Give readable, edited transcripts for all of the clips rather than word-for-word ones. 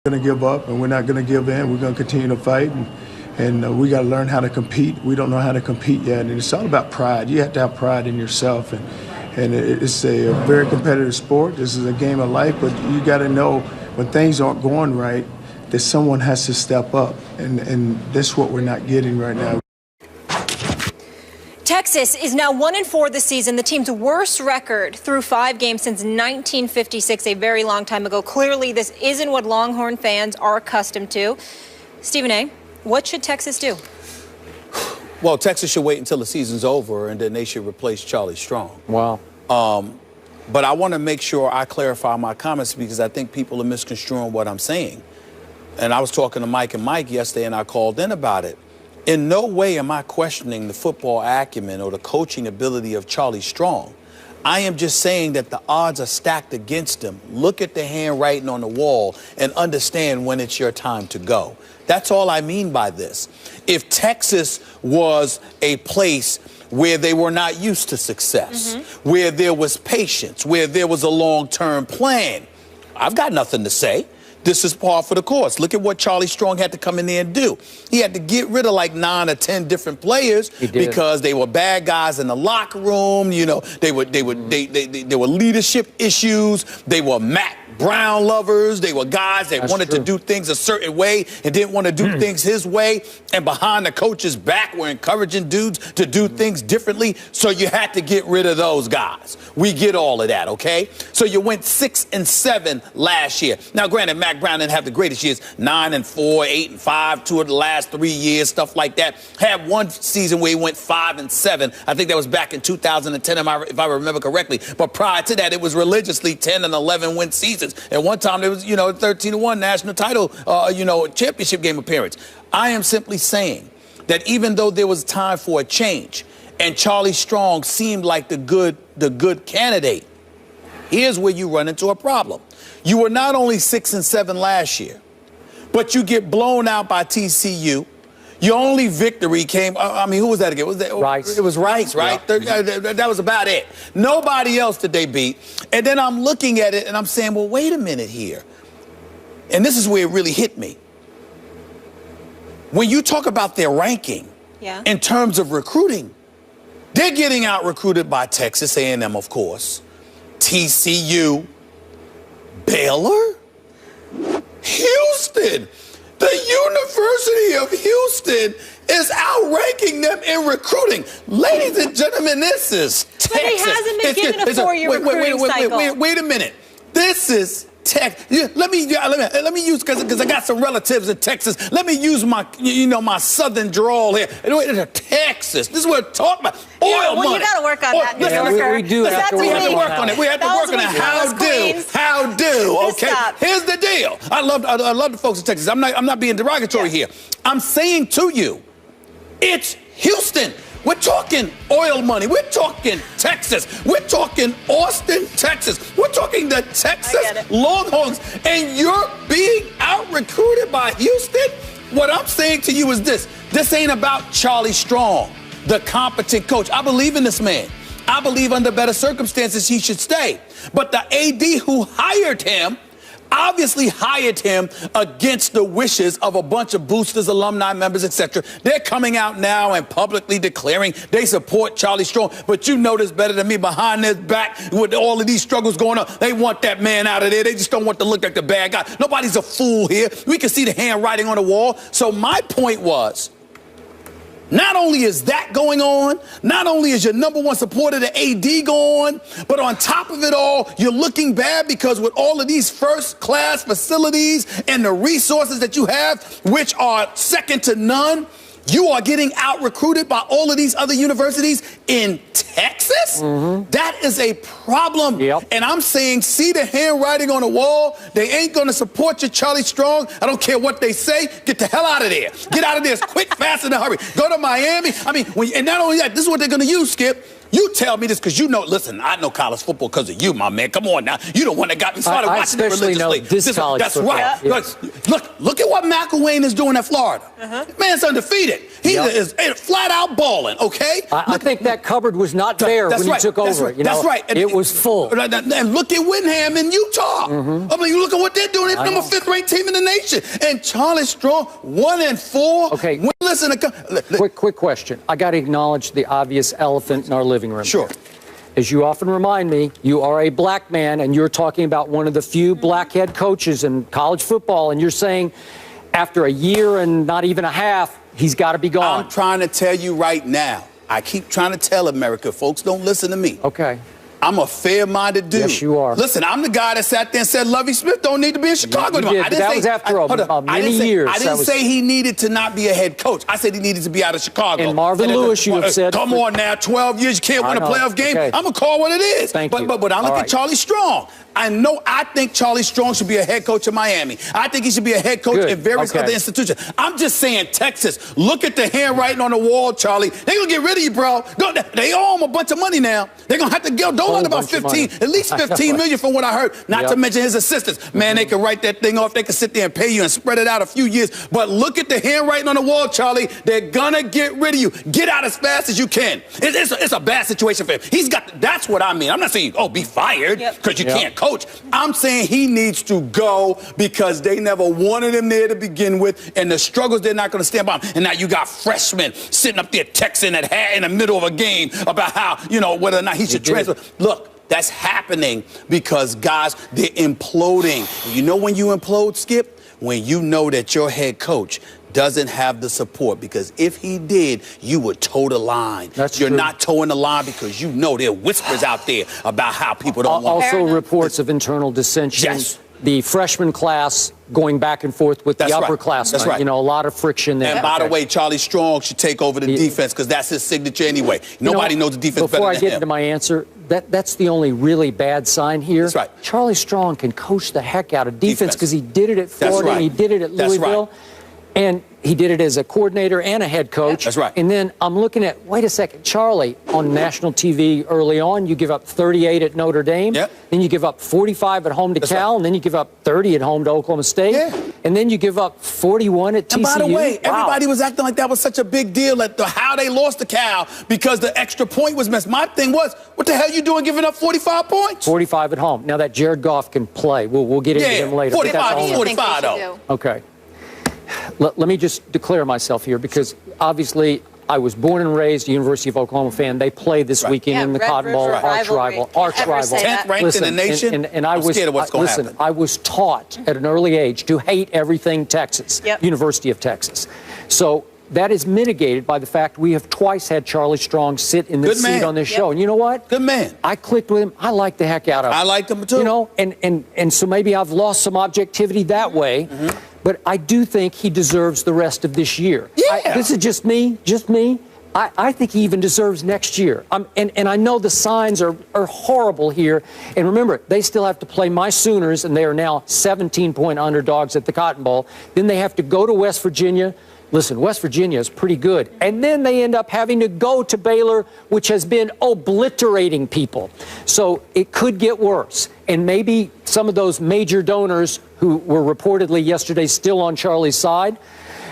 going to give up, and we're not going to give in. We're going to continue to fight, and we got to learn how to compete. We don't know how to compete yet, and it's all about pride. You have to have pride in yourself, and it's a very competitive sport. This is a game of life, but you got to know when things aren't going right that someone has to step up, and that's what we're not getting right now. Texas is now 1-4 this season, the team's worst record through 5 games since 1956, a very long time ago. Clearly, this isn't what Longhorn fans are accustomed to. Stephen A., what should Texas do? Well, Texas should wait until the season's over, and then they should replace Charlie Strong. Wow. But I want to make sure I clarify my comments because I think people are misconstruing what I'm saying. And I was talking to Mike and Mike yesterday, and I called in about it. In no way am I questioning the football acumen or the coaching ability of Charlie Strong. I am just saying that the odds are stacked against him. Look at the handwriting on the wall and understand when it's your time to go. That's all I mean by this. If Texas was a place where they were not used to success, where there was patience, where there was a long-term plan, I've got nothing to say. This is par for the course. Look at what Charlie Strong had to come in there and do. He had to get rid of like 9 or 10 different players because they were bad guys in the locker room. You know, there were leadership issues. They were Matt Brown lovers. They were guys that wanted to do things a certain way and didn't want to do things his way. And behind the coach's back were encouraging dudes to do things differently. So you had to get rid of those guys. We get all of that, okay? So you went 6-7 last year. Now, granted, Matt Brown didn't have the greatest years, 9-4, 8-5, 2 of the last 3 years, stuff like that. Had one season where he went 5-7. I think that was back in 2010, if I remember correctly. But prior to that, it was religiously 10 and 11 win seasons. At one time, there was, 13-1 national title, championship game appearance. I am simply saying that even though there was time for a change and Charlie Strong seemed like the good candidate, here's where you run into a problem. You were not only 6-7 last year, but you get blown out by TCU. Your only victory came, who was that again? Rice. It was Rice, right? Yeah. That was about it. Nobody else did they beat. And then I'm looking at it and I'm saying, well, wait a minute here. And this is where it really hit me. When you talk about their ranking in terms of recruiting, they're getting out recruited by Texas A&M, of course, TCU, Baylor, Houston. The University of Houston is outranking them in recruiting. Ladies and gentlemen, this is Texas. But he hasn't been given a 4-year recruiting cycle. Wait a minute. This is Texas. Let me use, because I got some relatives in Texas. Let me use my, my southern drawl here. Texas. This is what we're talking about. Oil money. You got to work on that, New Yorker. We do have to work on it. We have to work on it. How do? Okay. Here's the deal. I love the folks in Texas. I'm not being derogatory here. I'm saying to you, it's Houston. We're talking oil money. We're talking Texas. We're talking Austin, Texas. We're talking the Texas Longhorns. And you're being out-recruited by Houston? What I'm saying to you is this. This ain't about Charlie Strong, the competent coach. I believe in this man. I believe under better circumstances he should stay. But the AD who hired him obviously hired him against the wishes of a bunch of boosters, alumni members, etc. They're coming out now and publicly declaring they support Charlie Strong. But you know this better than me. Behind their back, with all of these struggles going on, they want that man out of there. They just don't want to look like the bad guy. Nobody's a fool here. We can see the handwriting on the wall. So my point was, not only is that going on, not only is your number one supporter, the AD, going, but on top of it all, you're looking bad because with all of these first-class facilities and the resources that you have, which are second to none, you are getting out-recruited by all of these other universities in Texas? That is a problem. And I'm saying, see the handwriting on the wall? They ain't going to support you, Charlie Strong. I don't care what they say. Get the hell out of there. Get out of there as quick, fast, in a hurry. Go to Miami. And not only that, this is what they're going to use, Skip. You tell me this because you know, listen, I know college football because of you, my man. Come on now. You the one that got me started watching it especially religiously. know this college That's football. right. Yeah. Look at what McElwain is doing at Florida. Man's undefeated. He is flat out balling, okay? I think that cupboard was not bare when he took over. That's right. It was full. And look at Windham in Utah. I mean, you look at what they're doing. They're number 5th ranked team in the nation. And Charlie Strong, 1-4. Okay. Listen, Quick question. I got to acknowledge the obvious elephant in our living room. Sure. As you often remind me, you are a black man, and you're talking about one of the few black head coaches in college football, and you're saying after a year and not even a half, he's got to be gone. I'm trying to tell you right now. I keep trying to tell America, folks, don't listen to me. Okay. I'm a fair-minded dude. Yes, you are. Listen, I'm the guy that sat there and said Lovie Smith don't need to be in Chicago You anymore. did, but that was after many years. I didn't say he needed to not be a head coach. I said he needed to be out of Chicago. And Marvin Lewis, you have said. Come on now, 12 years, you can't win a playoff game. Okay. I'm going to call what it is. Thank you. But I look at Charlie Strong. I think Charlie Strong should be a head coach in Miami. I think he should be a head coach in various other institutions. I'm just saying, Texas, look at the handwriting on the wall, Charlie. They're going to get rid of you, bro. They owe him a bunch of money now. They're going to have to don't let about 15, at least 15 million from what I heard, not to mention his assistants. Man, they could write that thing off. They could sit there and pay you and spread it out a few years. But look at the handwriting on the wall, Charlie. They're going to get rid of you. Get out as fast as you can. It's a bad situation for him. That's what I mean. I'm not saying, be fired because you can't coach. I'm saying he needs to go because they never wanted him there to begin with, and the struggles they're not going to stand by him. And now you got freshmen sitting up there texting in the middle of a game about how, whether or not he should transfer. Look, that's happening because, guys, they're imploding. You know when you implode, Skip? When you know that your head coach doesn't have the support, because if he did, you would toe the line. You're not towing the line because you know there are whispers out there about how people don't want. Also reports of internal dissension. Yes. The freshman class going back and forth with the upperclassmen. That's right. A lot of friction there. And by the way, Charlie Strong should take over the defense because that's his signature anyway. Nobody knows the defense better than him. Before I get into my answer, that's the only really bad sign here. That's right. Charlie Strong can coach the heck out of defense because he did it at Florida and he did it at Louisville. Right. And he did it as a coordinator and a head coach. That's right. And then I'm looking at, wait a second, Charlie, on national TV early on, you give up 38 at Notre Dame. Yep. Then you give up 45 at home to Cal. Right. And then you give up 30 at home to Oklahoma State. Yeah. And then you give up 41 at TCU. And by the way, everybody was acting like that was such a big deal at how they lost to Cal because the extra point was missed. My thing was, what the hell are you doing giving up 45 points? 45 at home. Now that Jared Goff can play. We'll get into him later. 45 though. Okay. Let me just declare myself here because obviously I was born and raised a University of Oklahoma fan. They play this weekend in the Cotton Bowl, arch rival. 10th ranked in the nation. And I was scared of what's going to happen. I was taught at an early age to hate everything Texas, University of Texas. So that is mitigated by the fact we have twice had Charlie Strong sit in this seat on this show. And you know what? Good man. I clicked with him. I like the heck out of him. I liked him too. And so maybe I've lost some objectivity that way. But I do think he deserves the rest of this year. Yeah. This is just me. I think he even deserves next year. And I know the signs are horrible here. And remember, they still have to play my Sooners, and they are now 17-point underdogs at the Cotton Bowl. Then they have to go to West Virginia. Listen, West Virginia is pretty good. And then they end up having to go to Baylor, which has been obliterating people. So it could get worse. And maybe some of those major donors who were reportedly yesterday still on Charlie's side,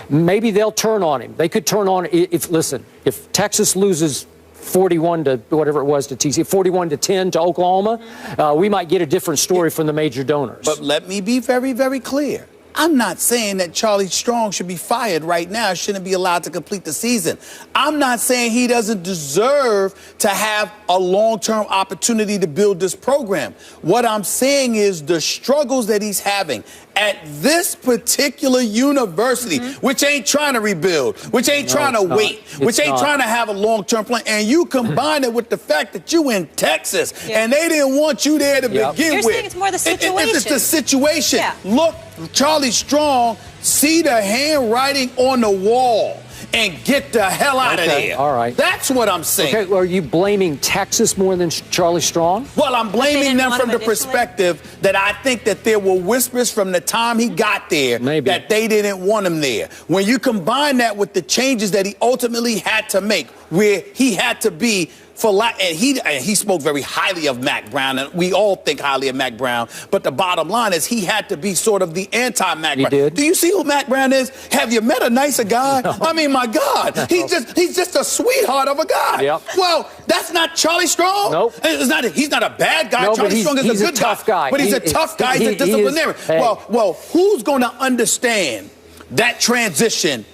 maybe they'll turn on him. They could turn on if Texas loses 41 to whatever it was to TCU, 41 to 10 to Oklahoma, we might get a different story from the major donors. But let me be very, very clear. I'm not saying that Charlie Strong should be fired right now, shouldn't be allowed to complete the season. I'm not saying he doesn't deserve to have a long-term opportunity to build this program. What I'm saying is the struggles that he's having at this particular university, which ain't trying to rebuild, which ain't trying to wait, which ain't trying to have a long-term plan, and you combine it with the fact that you in Texas and they didn't want you there to begin with. You're saying it's more the situation. It's the situation. Yeah. Look, Charlie Strong, see the handwriting on the wall and get the hell out of there. All right. That's what I'm saying. Okay, well, are you blaming Texas more than Charlie Strong? Well, I'm blaming them from the perspective that I think that there were whispers from the time he got there that they didn't want him there. When you combine that with the changes that he ultimately had to make, where he had to be and he spoke very highly of Mac Brown, and we all think highly of Mac Brown. But the bottom line is he had to be sort of the anti-Mac Brown. Did. Do you see who Mac Brown is? Have you met a nicer guy? No. I mean, my God, No. he's just a sweetheart of a guy. Yep. Well, that's not Charlie Strong. Nope. He's not a bad guy. No, Charlie Strong is a good tough guy. But he's a tough guy. He's a disciplinarian. Hey. Well, who's going to understand that transition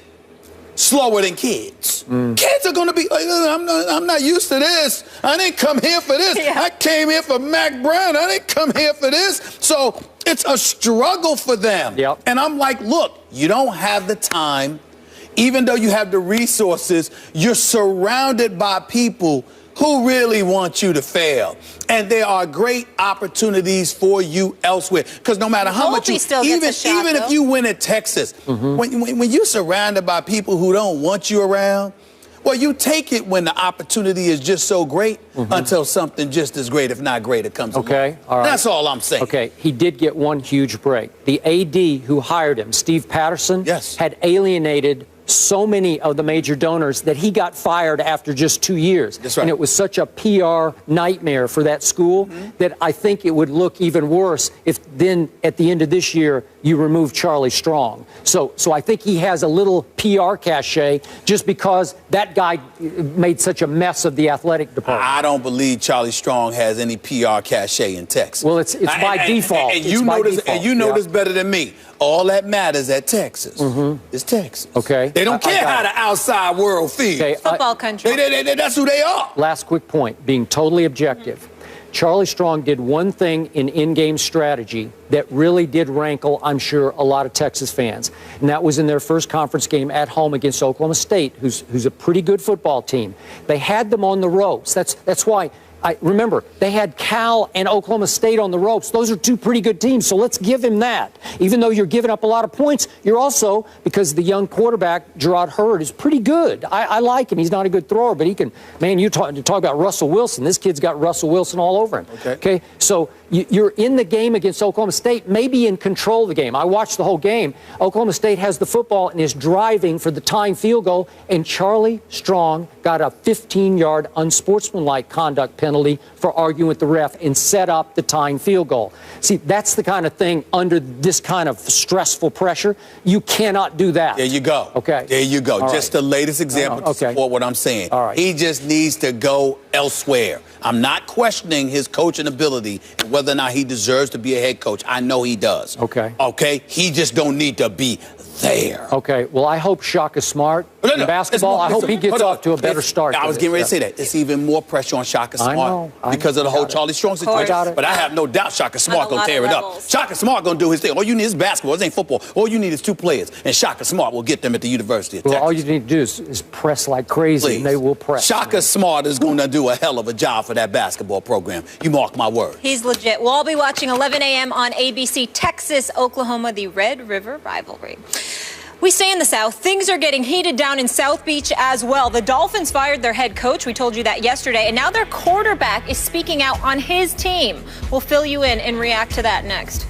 slower than kids? Kids are going to be, I'm not used to this. I didn't come here for this. Yeah. I came here for Mac Brown. I didn't come here for this. So it's a struggle for them. Yep. And I'm like, look, you don't have the time. Even though you have the resources, you're surrounded by people who really want you to fail. And there are great opportunities for you elsewhere. Because no matter how much you, even if you win at Texas, when you're surrounded by people who don't want you around, well, you take it when the opportunity is just so great until something just as great, if not greater, comes along. Okay, all right. That's all I'm saying. Okay, he did get one huge break. The AD who hired him, Steve Patterson, Yes. had alienated so many of the major donors that he got fired after just 2 years. That's right. And it was such a PR nightmare for that school that I think it would look even worse if then at the end of this year you remove Charlie Strong. So I think he has a little PR cachet just because that guy made such a mess of the athletic department. I don't believe Charlie Strong has any PR cachet in Texas. Well, it's by default. And you know this better than me. All that matters at Texas is Texas. Okay. They don't care how the outside world feels. Okay, Football country. That's who they are. Last quick point, being totally objective. Charlie Strong did one thing in-game strategy that really did rankle, I'm sure, a lot of Texas fans. And that was in their first conference game at home against Oklahoma State, who's a pretty good football team. They had them on the ropes. That's why. Remember, they had Cal and Oklahoma State on the ropes. Those are two pretty good teams, so let's give him that. Even though you're giving up a lot of points, you're also, because the young quarterback, Gerard Hurd, is pretty good. I like him. He's not a good thrower, but he can, man, you talk about Russell Wilson. This kid's got Russell Wilson all over him. Okay? So you're in the game against Oklahoma State, maybe in control of the game. I watched the whole game. Oklahoma State has the football and is driving for the tying field goal, and Charlie Strong got a 15-yard unsportsmanlike conduct penalty for arguing with the ref and set up the tying field goal. See, that's the kind of thing under this kind of stressful pressure. You cannot do that. There you go. Okay. There you go. All Just right. the latest example to support what I'm saying. All right. He just needs to go elsewhere. I'm not questioning his coaching ability and whether or not he deserves to be a head coach. I know he does. Okay. Okay? He just don't need to be there. Okay. Well, I hope Shaka Smart in basketball. I hope he gets off to a better start. I was getting ready to say that. It's even more pressure on Shaka Smart because of the whole Charlie Strong situation. But I have no doubt Shaka Smart going to tear it up. Shaka Smart going to do his thing. All you need is basketball. This ain't football. All you need is two players. And Shaka Smart will get them at the University of Texas. Well, all you need to do is press like crazy, and they will press. Shaka Smart is going to do a hell of a job for that basketball program. You mark my word. He's legit. We'll all be watching 11 a.m. on ABC, Texas, Oklahoma, the Red River rivalry. We stay in the South. Things are getting heated down in South Beach as well. The Dolphins fired their head coach. We told you that yesterday. And now their quarterback is speaking out on his team. We'll fill you in and react to that next.